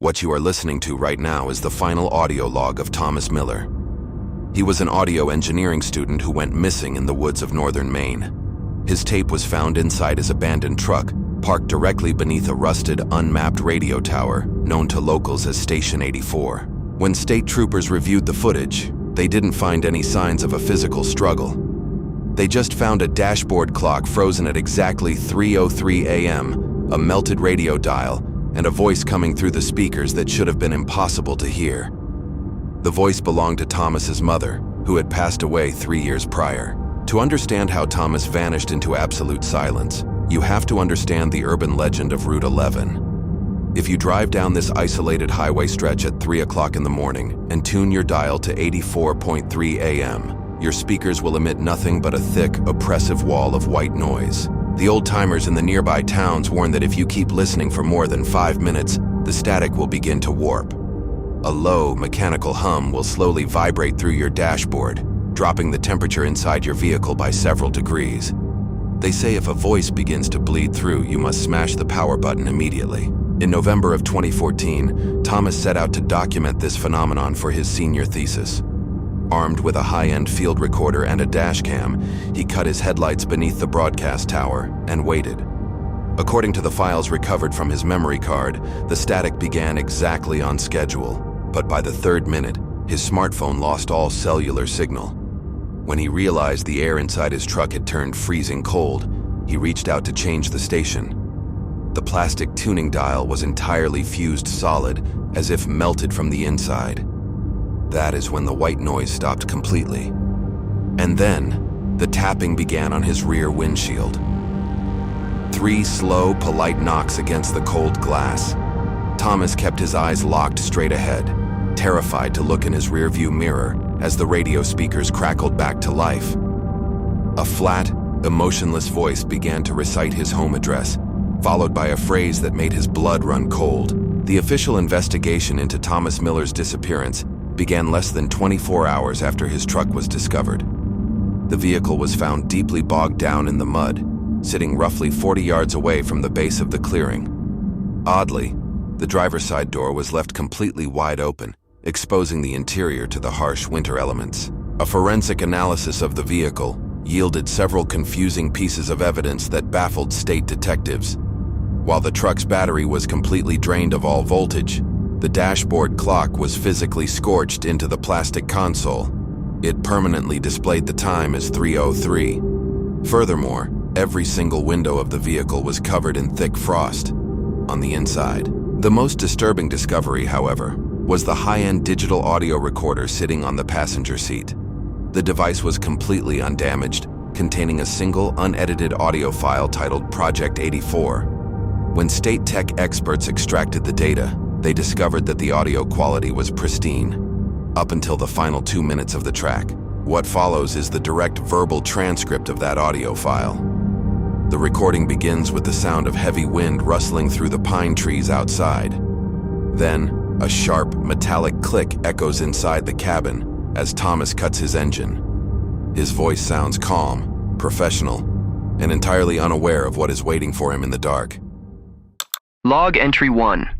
What you are listening to right now is the final audio log of Thomas Miller. He was an audio engineering student who went missing in the woods of northern Maine. His tape was found inside his abandoned truck, parked directly beneath a rusted, unmapped radio tower known to locals as Station 84. When state troopers reviewed the footage, they didn't find any signs of a physical struggle. They just found a dashboard clock frozen at exactly 3:03 a.m., a melted radio dial, and a voice coming through the speakers that should have been impossible to hear. The voice belonged to Thomas's mother, who had passed away 3 years prior. To understand how Thomas vanished into absolute silence, you have to understand the urban legend of Route 11. If you drive down this isolated highway stretch at 3 o'clock in the morning and tune your dial to 84.3 a.m., your speakers will emit nothing but a thick, oppressive wall of white noise. The old-timers in the nearby towns warn that if you keep listening for more than 5 minutes, the static will begin to warp. A low, mechanical hum will slowly vibrate through your dashboard, dropping the temperature inside your vehicle by several degrees. They say if a voice begins to bleed through, you must smash the power button immediately. In November of 2014, Thomas set out to document this phenomenon for his senior thesis. Armed with a high-end field recorder and a dash cam, he cut his headlights beneath the broadcast tower and waited. According to the files recovered from his memory card, the static began exactly on schedule, but by the third minute, his smartphone lost all cellular signal. When he realized the air inside his truck had turned freezing cold, he reached out to change the station. The plastic tuning dial was entirely fused solid, as if melted from the inside. That is when the white noise stopped completely. And then, the tapping began on his rear windshield. 3 slow, polite knocks against the cold glass. Thomas kept his eyes locked straight ahead, terrified to look in his rearview mirror as the radio speakers crackled back to life. A flat, emotionless voice began to recite his home address, followed by a phrase that made his blood run cold. The official investigation into Thomas Miller's disappearance began less than 24 hours after his truck was discovered. The vehicle was found deeply bogged down in the mud, sitting roughly 40 yards away from the base of the clearing. Oddly, the driver's side door was left completely wide open, exposing the interior to the harsh winter elements. A forensic analysis of the vehicle yielded several confusing pieces of evidence that baffled state detectives. While the truck's battery was completely drained of all voltage, the dashboard clock was physically scorched into the plastic console. It permanently displayed the time as 3:03. Furthermore, every single window of the vehicle was covered in thick frost on the inside. The most disturbing discovery, however, was the high-end digital audio recorder sitting on the passenger seat. The device was completely undamaged, containing a single unedited audio file titled Project 84. When state tech experts extracted the data, they discovered that the audio quality was pristine, up until the final 2 minutes of the track. What follows is the direct verbal transcript of that audio file. The recording begins with the sound of heavy wind rustling through the pine trees outside. Then, a sharp, metallic click echoes inside the cabin as Thomas cuts his engine. His voice sounds calm, professional, and entirely unaware of what is waiting for him in the dark. Log entry 1.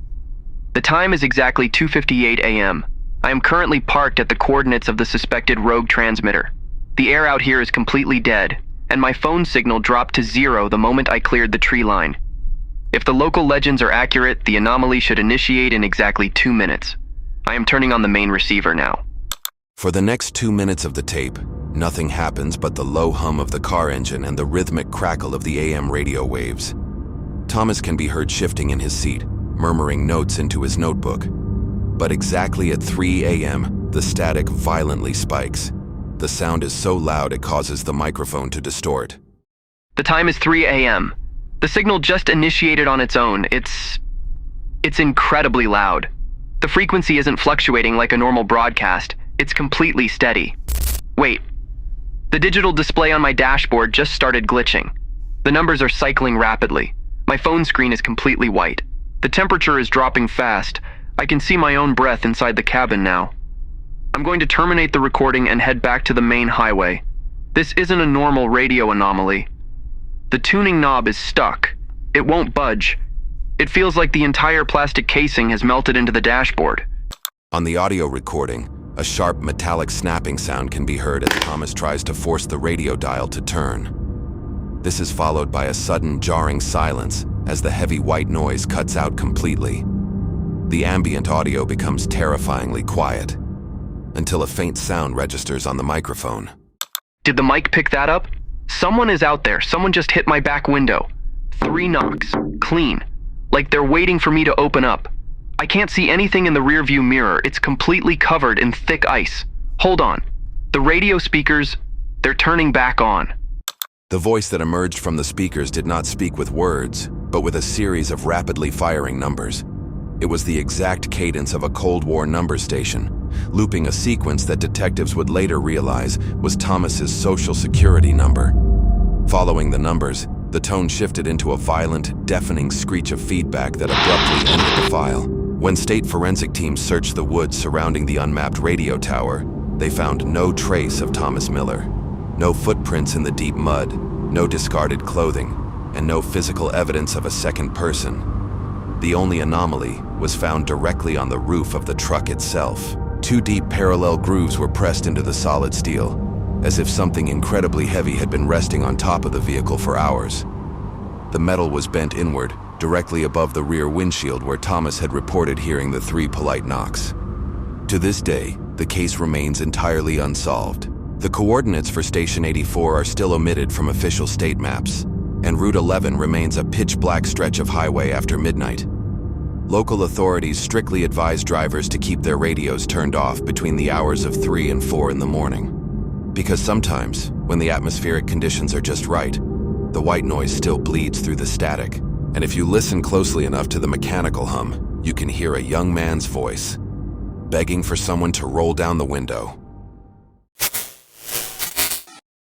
The time is exactly 2:58 a.m. I am currently parked at the coordinates of the suspected rogue transmitter. The air out here is completely dead, and my phone signal dropped to 0 the moment I cleared the tree line. If the local legends are accurate, the anomaly should initiate in exactly 2 minutes. I am turning on the main receiver now. For the next 2 minutes of the tape, nothing happens but the low hum of the car engine and the rhythmic crackle of the AM radio waves. Thomas can be heard shifting in his seat, murmuring notes into his notebook. But exactly at 3 a.m., the static violently spikes. The sound is so loud it causes the microphone to distort. The time is 3 a.m. The signal just initiated on its own. It's incredibly loud. The frequency isn't fluctuating like a normal broadcast. It's completely steady. Wait. The digital display on my dashboard just started glitching. The numbers are cycling rapidly. My phone screen is completely white. The temperature is dropping fast. I can see my own breath inside the cabin now. I'm going to terminate the recording and head back to the main highway. This isn't a normal radio anomaly. The tuning knob is stuck. It won't budge. It feels like the entire plastic casing has melted into the dashboard. On the audio recording, a sharp metallic snapping sound can be heard as Thomas tries to force the radio dial to turn. This is followed by a sudden jarring silence as the heavy white noise cuts out completely. The ambient audio becomes terrifyingly quiet until a faint sound registers on the microphone. Did the mic pick that up? Someone is out there. Someone just hit my back window. 3 knocks. Clean. Like they're waiting for me to open up. I can't see anything in the rearview mirror. It's completely covered in thick ice. Hold on. The radio speakers, they're turning back on. The voice that emerged from the speakers did not speak with words, but with a series of rapidly firing numbers. It was the exact cadence of a Cold War number station, looping a sequence that detectives would later realize was Thomas's social security number. Following the numbers, the tone shifted into a violent, deafening screech of feedback that abruptly ended the file. When state forensic teams searched the woods surrounding the unmapped radio tower, they found no trace of Thomas Miller. No footprints in the deep mud, no discarded clothing, and no physical evidence of a second person. The only anomaly was found directly on the roof of the truck itself. 2 deep parallel grooves were pressed into the solid steel, as if something incredibly heavy had been resting on top of the vehicle for hours. The metal was bent inward, directly above the rear windshield where Thomas had reported hearing the 3 polite knocks. To this day, the case remains entirely unsolved. The coordinates for Station 84 are still omitted from official state maps, and Route 11 remains a pitch-black stretch of highway after midnight. Local authorities strictly advise drivers to keep their radios turned off between the hours of 3 and 4 in the morning. Because sometimes, when the atmospheric conditions are just right, the white noise still bleeds through the static. And if you listen closely enough to the mechanical hum, you can hear a young man's voice, begging for someone to roll down the window.